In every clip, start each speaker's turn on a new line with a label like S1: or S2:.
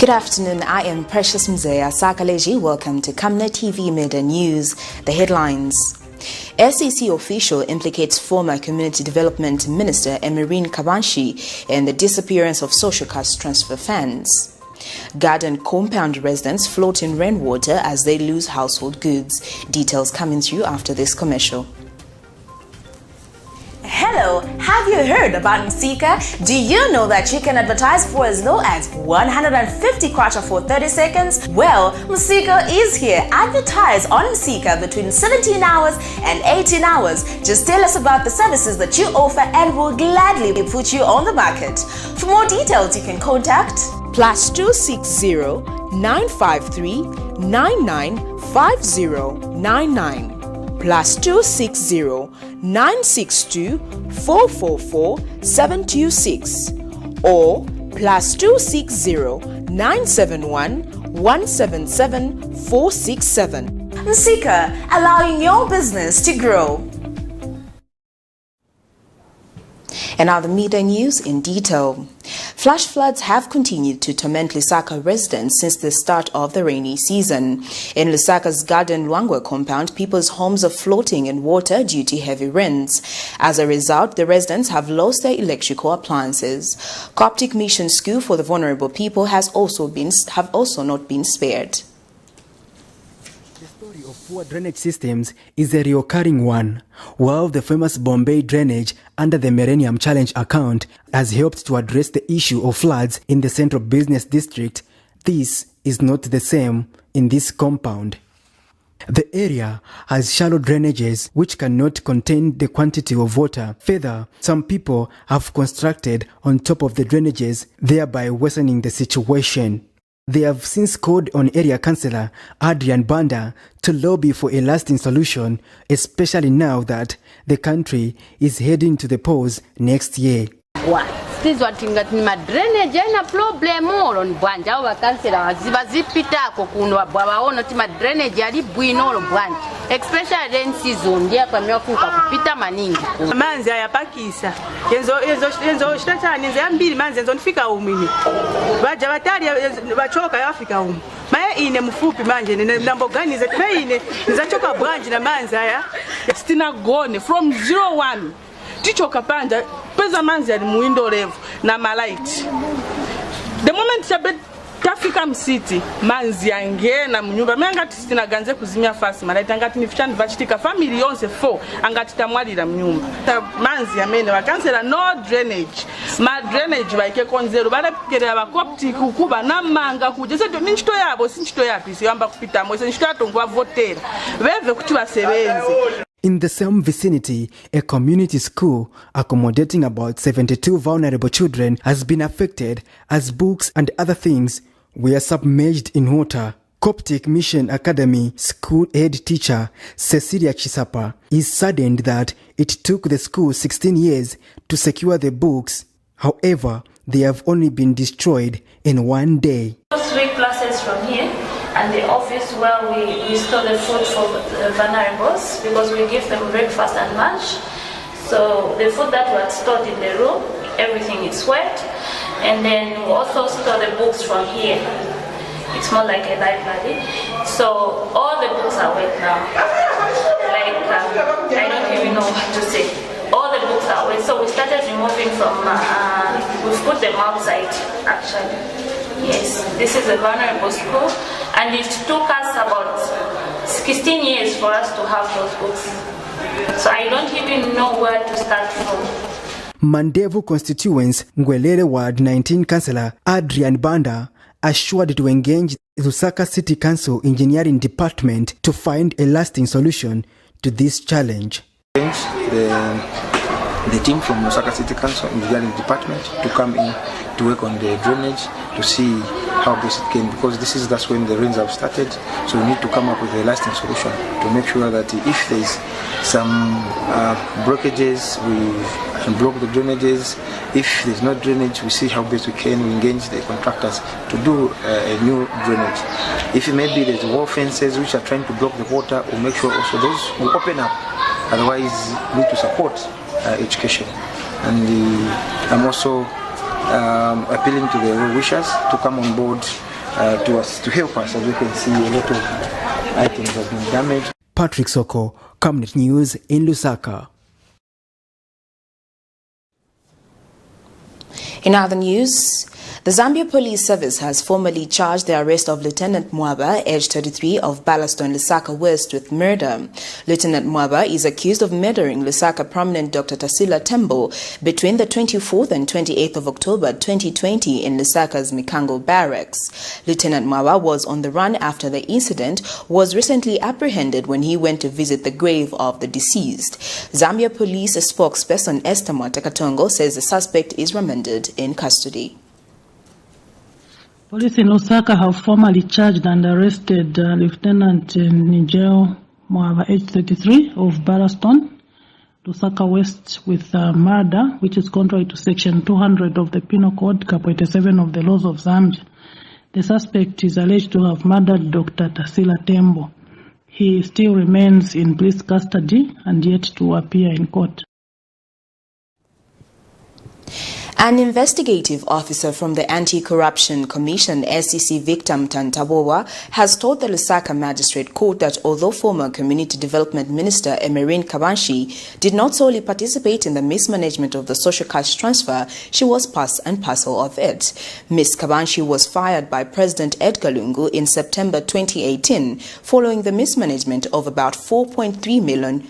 S1: Good afternoon, I am Precious Mzeya Sakaleji. Welcome to Camnet TV Midday News. The headlines. SEC official implicates former Community Development Minister EMERINE KABASHI in the disappearance of social cash transfer funds. Garden compound residents float in rainwater as they lose household goods. Details coming through after this commercial. Hello, have you heard about Msika? Do you know that you can advertise for as low as 150 kwacha for 30 seconds? Well, Msika is here. Advertise on Msika between 17 hours and 18 hours. Just tell us about the services that you offer and we'll gladly put you on the market. For more details, you can contact +260 953 995099. +260 962 444 726 or +260 971 177 467. Msika, allowing your business to grow. And now the Midday News in detail. Flash floods have continued to torment Lusaka residents since the start of the rainy season. In Lusaka's Garden Luangwa compound, people's homes are floating in water due to heavy rains. As a result, the residents have lost their electrical appliances. Coptic Mission School for the Vulnerable People have also not been spared.
S2: The story of poor drainage systems is a recurring one. While the famous Bombay drainage under the Millennium Challenge account has helped to address the issue of floods in the central business district, this is not the same in this compound. The area has shallow drainages which cannot contain the quantity of water. Further, some people have constructed on top of the drainages, thereby worsening the situation. They have since called on area councillor Adrian Banda to lobby for a lasting solution, especially now that the country is heading to the polls next year.
S3: Drainage na problem on bwanja wa kansela zipita kuno bwabaona ti drainage ali bwino bwanja especially rain season ndia pamyafuka kupita maningi manzi ayapakisa yenzo shitachani nze ambili manzi yenzo nifika umini baja batali bachoka yafika umu maye ine mfupi manje nambo gani za ine nizachoka bwanja na manzi aya stina gone from 01 tichoka panja pesa manzi ali mu window level na malight. The moment tafika msiti manzi angena mnyumba mangati sinaganze kuzimia fast malight angati nifishani vachitika family yonse 4 angati tamwalira mnyumba manzi amene wakansela no drainage ma drainage baike konzero bale pikera abakopti kukuba namanga kuje seto ninchito yabo sinchito yapi siyamba kupita mo sinchito atongwa votera beve kuti basebenze.
S2: In the same vicinity, a community school accommodating about 72 vulnerable children has been affected as books and other things were submerged in water. Coptic Mission Academy school head teacher Cecilia Chisapa is saddened that it took the school 16 years to secure the books. However, they have only been destroyed in one day.
S4: 3 classes from here. And the office where we store the food for the vulnerables because we give them breakfast and lunch. So the food that was stored in the room, everything is wet. And then we also store the books from here. It's more like a library. So all the books are wet now. Like, I don't even know what to say. All the books are wet. So we started removing from, we've put them outside actually. Yes, this is a vulnerable school, and it took us about 16 years for us to have those books. So I don't even know where to start from.
S2: Mandevu constituents Ngwelele Ward 19 councillor Adrian Banda assured to engage Lusaka City Council Engineering Department to find a lasting solution to this challenge.
S5: The team from Lusaka City Council Engineering Department to come in to work on the drainage to see how best it can, because that's when the rains have started. So we need to come up with a lasting solution to make sure that if there is some blockages, we can block the drainages. If there's no drainage, we see how best we can. We engage the contractors to do a new drainage. If maybe there's wall fences which are trying to block the water, we'll make sure also those will open up. Otherwise, we need to support education. And I'm also appealing to the well-wishers to come on board to help us. As you can see, a lot of items have been damaged.
S2: Patrick Soko, Camnet News in Lusaka.
S1: In other news, the Zambia Police Service has formally charged the arrest of Lieutenant Mwaba, aged 33, of Ballaston, Lusaka West with murder. Lieutenant Mwaba is accused of murdering Lusaka prominent Dr. Tasila Tembo between the 24th and 28th of October 2020 in Lusaka's Mikango Barracks. Lieutenant Mwaba was on the run after the incident, was recently apprehended when he went to visit the grave of the deceased. Zambia Police spokesperson Esther Mwatakatongo says the suspect is remanded in custody.
S6: Police in Lusaka have formally charged and arrested Lieutenant Nigel Mwaba, age 33, of Ballaston, Lusaka West, with murder, which is contrary to Section 200 of the Penal Code, Cap 87 of the laws of Zambia. The suspect is alleged to have murdered Dr. Tasila Tembo. He still remains in police custody and yet to appear in court.
S1: An investigative officer from the Anti-Corruption Commission, SCC, Victor Mtantabowa, has told the Lusaka Magistrate Court that although former Community Development Minister EMERINE KABASHI did not solely participate in the mismanagement of the social cash transfer, she was part and parcel of it. Ms. KABASHI was fired by President Edgar Lungu in September 2018 following the mismanagement of about $4.3 million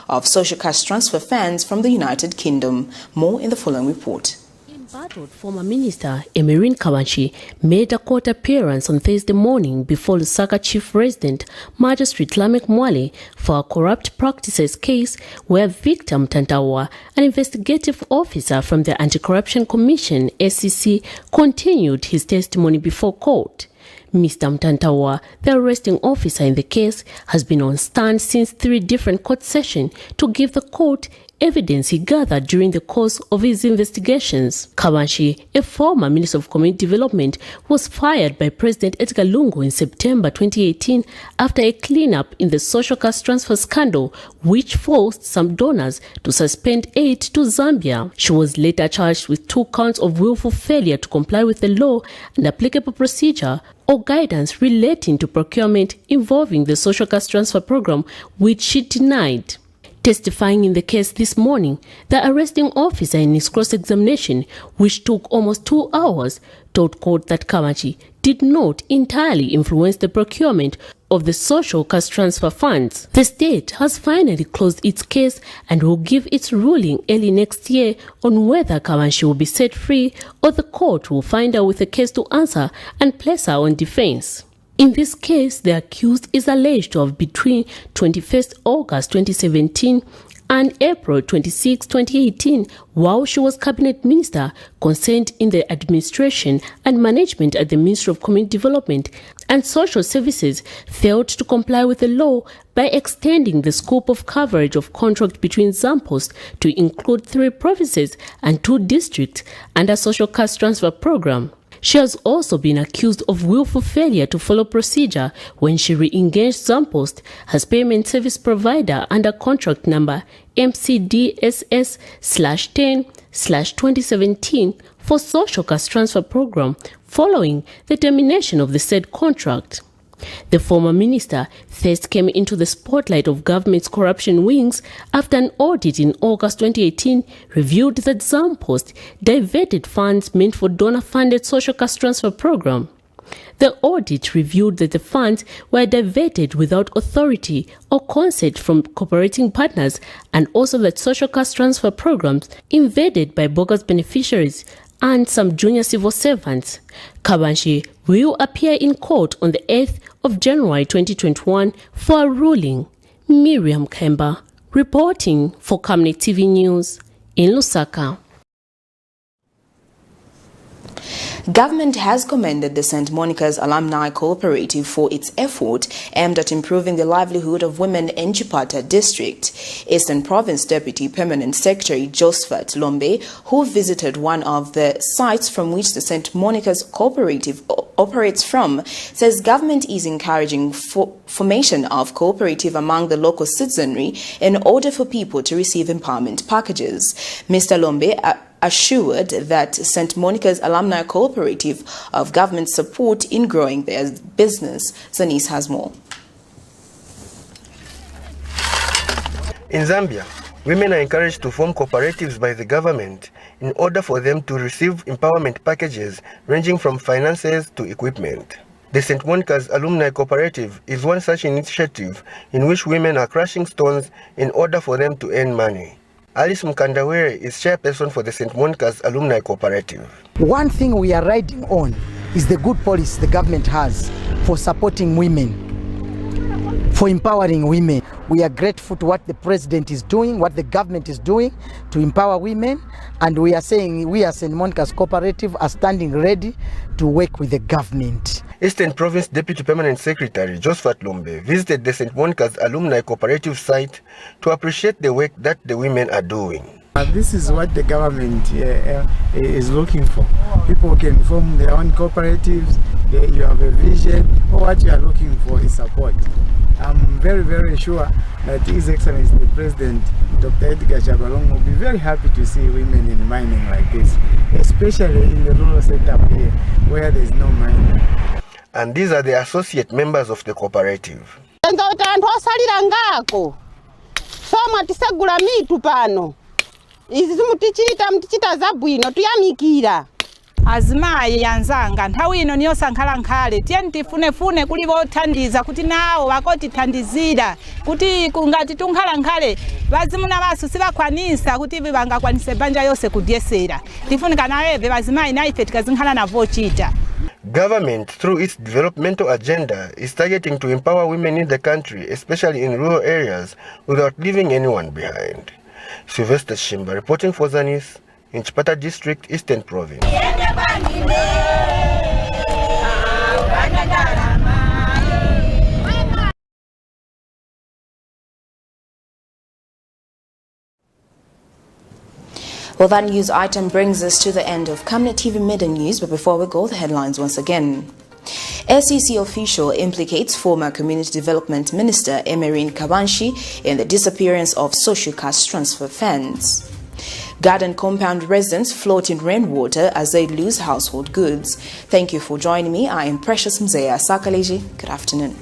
S1: of social cash transfer funds from the United Kingdom. More in the following report.
S7: Embattled former Minister EMERINE KABASHI made a court appearance on Thursday morning before Lusaka Chief Resident Magistrate Lamek Mwale for a corrupt practices case where Victor Mtantawa, an investigative officer from the Anti-Corruption Commission (SCC), continued his testimony before court. Mr. Mtantawa, the arresting officer in the case, has been on stand since 3 different court sessions to give the court evidence he gathered during the course of his investigations. KABASHI, a former Minister of Community Development, was fired by President Edgar Lungu in September 2018 after a cleanup in the social cash transfer scandal, which forced some donors to suspend aid to Zambia. She was later charged with 2 counts of willful failure to comply with the law and applicable procedure or guidance relating to procurement involving the social cash transfer program, which she denied. Testifying in the case this morning, the arresting officer in his cross-examination, which took almost 2 hours, told court that KABASHI did not entirely influence the procurement of the social cash transfer funds. The state has finally closed its case and will give its ruling early next year on whether KABASHI will be set free or the court will find her with a case to answer and place her on defense. In this case, the accused is alleged to have between 21st August 2017 and April 26, 2018, while she was Cabinet Minister concerned in the administration and management at the Ministry of Community Development and Social Services, failed to comply with the law by extending the scope of coverage of contract between ZAMPOST to include 3 provinces and 2 districts under social cash transfer program. She has also been accused of willful failure to follow procedure when she re-engaged ZAMPOST as payment service provider under contract number MCDSS/10/2017 for social cash transfer program following the termination of the said contract. The former minister first came into the spotlight of government's corruption wings after an audit in August 2018 revealed that ZAMPOST diverted funds meant for donor-funded social cash transfer program. The audit revealed that the funds were diverted without authority or consent from cooperating partners, and also that social cash transfer programs invaded by bogus beneficiaries and some junior civil servants. KABASHI will appear in court on the 8th of January 2021 for a ruling. Miriam Kemba, reporting for Camnet TV News in Lusaka.
S1: Government has commended the St. Monica's Alumni Cooperative for its effort aimed at improving the livelihood of women in Chipata District. Eastern Province Deputy Permanent Secretary Josephat Lombe, who visited one of the sites from which the St. Monica's Cooperative operates from, says government is encouraging formation of cooperative among the local citizenry in order for people to receive empowerment packages. Mr. Lombe assured that St. Monica's Alumni Cooperative of government support in growing their business. Zanice has more.
S8: In Zambia, women are encouraged to form cooperatives by the government in order for them to receive empowerment packages ranging from finances to equipment. The St. Monica's Alumni Cooperative is one such initiative in which women are crushing stones in order for them to earn money. Alice Mkandawere is chairperson for the St. Monica's Alumni Cooperative.
S9: One thing we are riding on is the good policy the government has for supporting women, for empowering women. We are grateful to what the president is doing, what the government is doing to empower women, and we are saying we as St. Monica's Cooperative are standing ready to work with the government.
S8: Eastern Province Deputy Permanent Secretary Josephat Lumbe visited the St. Monica's Alumni Cooperative site to appreciate the work that the women are doing.
S10: This is what the government is looking for. People can form their own cooperatives. You have a vision, or what you are looking for is support. I'm very, very sure that His Excellency the President, Dr. Edgar Chabalong, will be very happy to see women in mining like this, especially in the rural setup here, where there is no mining.
S8: And these are the associate members of the cooperative.
S11: Azimayi yanzanga nthawi ino niyo sankhala nkhale tiyeni tifunefune kuli bothandiza kuti nawo bakotithandizira kuti ngati tunkhala nkhale bazimuna basu sibakwanisa kuti bangakwanise banja yose kudyesera tifunika nawebe bazimayi na ife tikazinkhala navochita.
S8: Government, through its developmental agenda, is targeting to empower women in the country, especially in rural areas, without leaving anyone behind. Sylvester Shimba reporting for Zanis in Chipata District, Eastern Province.
S1: Well, that news item brings us to the end of Camnet TV Midday News, but before we go, the headlines once again. SEC official implicates former Community Development Minister EMERINE KABASHI in the disappearance of social cash transfer funds. Garden compound residents float in rainwater as they lose household goods. Thank you for joining me. I am Precious Mzeya Sakaleji. Good afternoon.